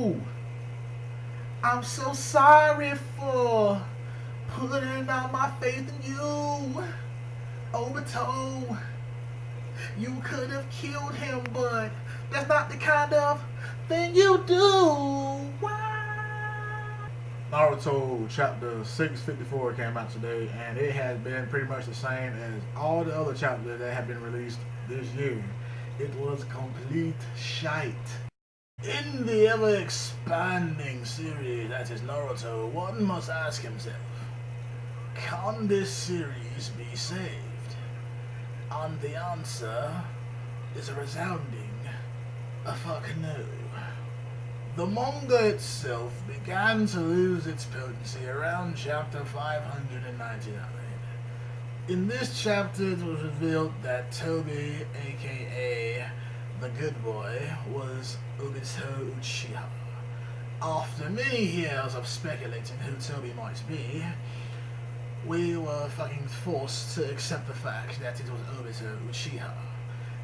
you. I'm so sorry for putting all my faith in you. Obito, you could have killed him, but that's not the kind of thing you do. Why? Naruto chapter 654 came out today, and it has been pretty much the same as all the other chapters that have been released this year. It was complete shite. In the ever-expanding series that is Naruto, one must ask himself, can this series be saved? And the answer is a resounding, a fuck no. The manga itself began to lose its potency around chapter 599. In this chapter, it was revealed that Toby, aka the good boy, was Obito Uchiha. After many years of speculating who Toby might be, we were fucking forced to accept the fact that it was Obito Uchiha.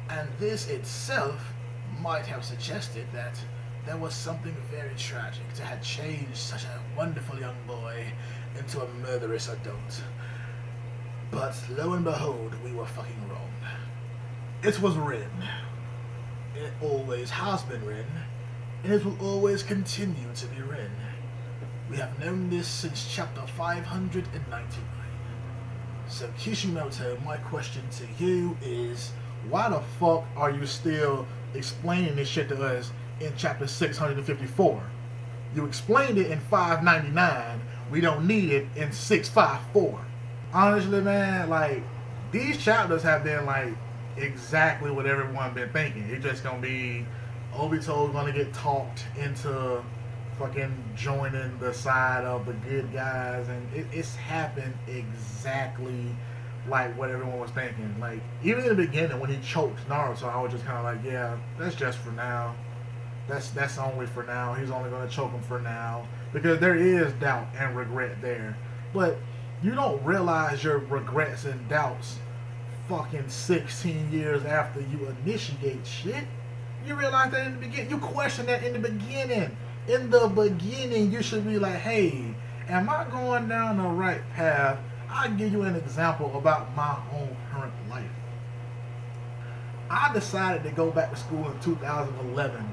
And this itself might have suggested that there was something very tragic to have changed such a wonderful young boy into a murderous adult. But lo and behold, we were fucking wrong. It was Rin. It always has been Rin, and it will always continue to be Rin. We have known this since chapter 599. So Kishimoto, my question to you is, why the fuck are you still explaining this shit to us in chapter 654? You explained it in 599, we don't need it in 654. Honestly, man, like, these chapters have been, like, exactly what everyone been thinking. It's just gonna be Obito's gonna get talked into fucking joining the side of the good guys, and it's happened exactly like what everyone was thinking. Like, even in the beginning when he choked Naruto, I was just kind of like, yeah, that's just for now. That's only for now. He's only gonna choke him for now, because there is doubt and regret there. But you don't realize your regrets and doubts fucking 16 years after you initiate shit. You realize that in the beginning. You question that in the beginning. In the beginning, you should be like, hey, am I going down the right path? I'll give you an example about my own current life. I decided to go back to school in 2011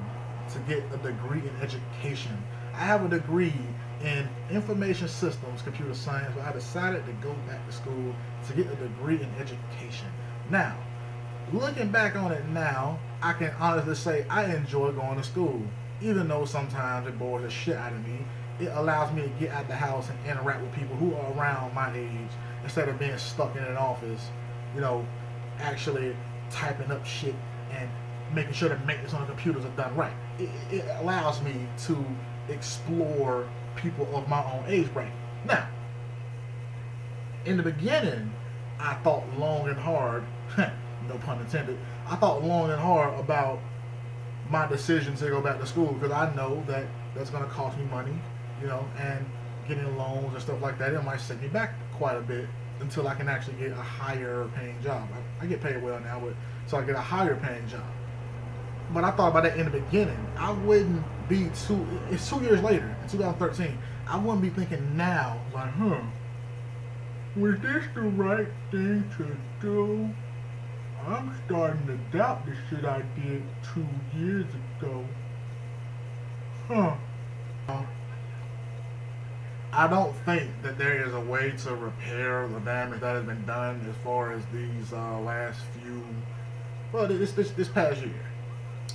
to get a degree in education. I have a degree in information systems, computer science, but I decided to go back to school to get a degree in education. Now, looking back on it now, I can honestly say I enjoy going to school. Even though sometimes it bores the shit out of me, it allows me to get out the house and interact with people who are around my age instead of being stuck in an office, you know, actually typing up shit and making sure the maintenance on the computers are done right. It allows me to explore people of my own age bracket. Now, in the beginning, I thought long and hard, no pun intended, I thought long and hard about my decision to go back to school, because I know that that's going to cost me money, you know, and getting loans and stuff like that, it might set me back quite a bit until I can actually get a higher paying job. I get paid well now, but so I get a higher paying job. But I thought about that in the beginning. I wouldn't be it's 2 years later, in 2013, I wouldn't be thinking now, like, was this the right thing to do? I'm starting to doubt the shit I did 2 years ago. I don't think that there is a way to repair the damage that has been done as far as these last few, well, this past year.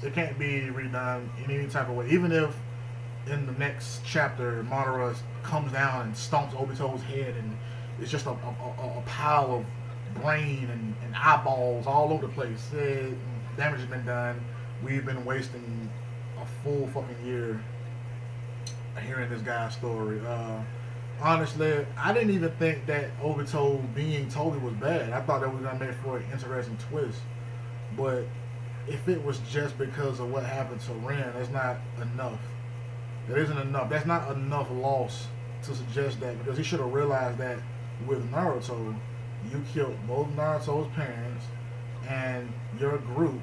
It can't be redone in any type of way. Even if in the next chapter Madara comes down and stomps Obito's head and it's just a pile of brain and eyeballs all over the place. Damage has been done. We've been wasting a full fucking year hearing this guy's story. Honestly, I didn't even think that Obito being Toby was bad. I thought that was gonna make for an interesting twist. But if it was just because of what happened to Ren, that's not enough. That isn't enough. That's not enough loss to suggest that, because he should have realized that with Naruto, you killed both Naruto's parents, and your group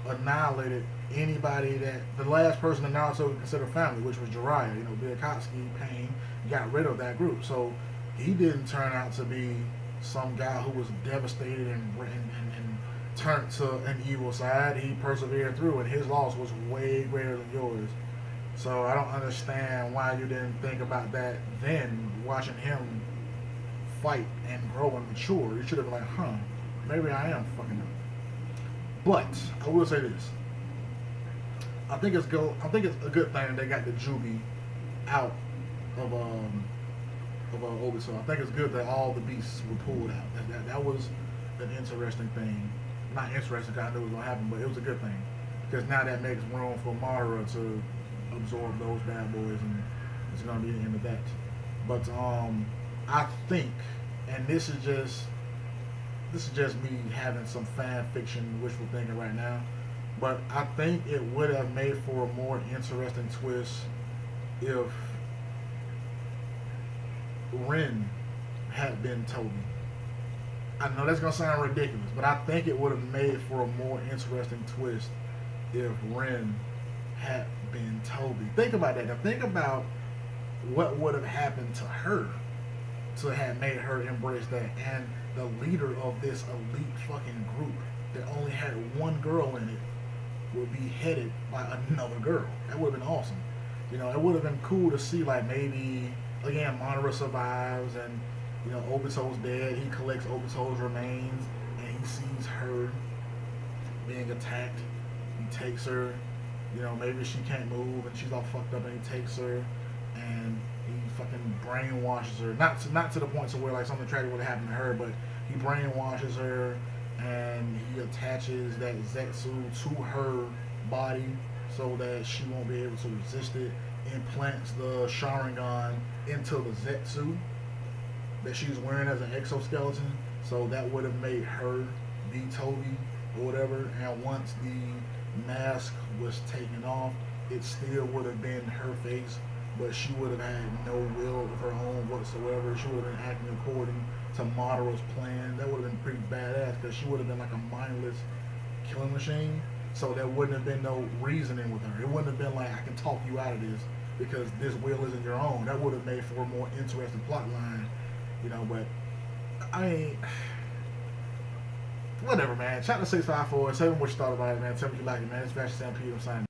annihilated anybody that the last person that Naruto would consider family, which was Jiraiya. You know, Katsuki Pain got rid of that group, so he didn't turn out to be some guy who was devastated and turned to an evil side. He persevered through, and his loss was way greater than yours. So I don't understand why you didn't think about that then, watching him fight and grow and mature. You should have been like, huh, maybe I am fucking up. But I will say this: I think it's go. I think it's a good thing that they got the Jubi out of Obito. I think it's good that all the beasts were pulled out. That was an interesting thing. Not interesting because I knew it was gonna happen, but it was a good thing because now that makes room for Madara to absorb those bad boys, and it's gonna be the end of that. But I think, and this is just me having some fan fiction wishful thinking right now, but I think it would have made for a more interesting twist if Rin had been Toby. I know that's gonna sound ridiculous, but I think it would have made for a more interesting twist if Rin had been Toby. Think about that. Now think about what would have happened to her to have made her embrace that, and the leader of this elite fucking group that only had one girl in it would be headed by another girl. That would have been awesome. You know, it would have been cool to see, like, maybe again Madara survives and, you know, Obito's dead. He collects Obito's remains and he sees her being attacked. He takes her. You know, maybe she can't move and she's all fucked up, and he takes her and he fucking brainwashes her. Not to the point to where like something tragic would have happened to her, but he brainwashes her and he attaches that Zetsu to her body so that she won't be able to resist it. Implants the Sharingan into the Zetsu that she's wearing as an exoskeleton, so that would have made her be Toby or whatever. And once the mask was taken off, it still would have been her face, but she would have had no will of her own whatsoever. She would have been acting according to Madara's plan. That would have been pretty badass because she would have been like a mindless killing machine. So there wouldn't have been no reasoning with her. It wouldn't have been like, I can talk you out of this because this will isn't your own. That would have made for a more interesting plot line, you know. But I mean, whatever, man. Chapter 654. Tell me what you thought about it, man. Tell me if you like it, man. It's Fashion Stampede. I'm signing.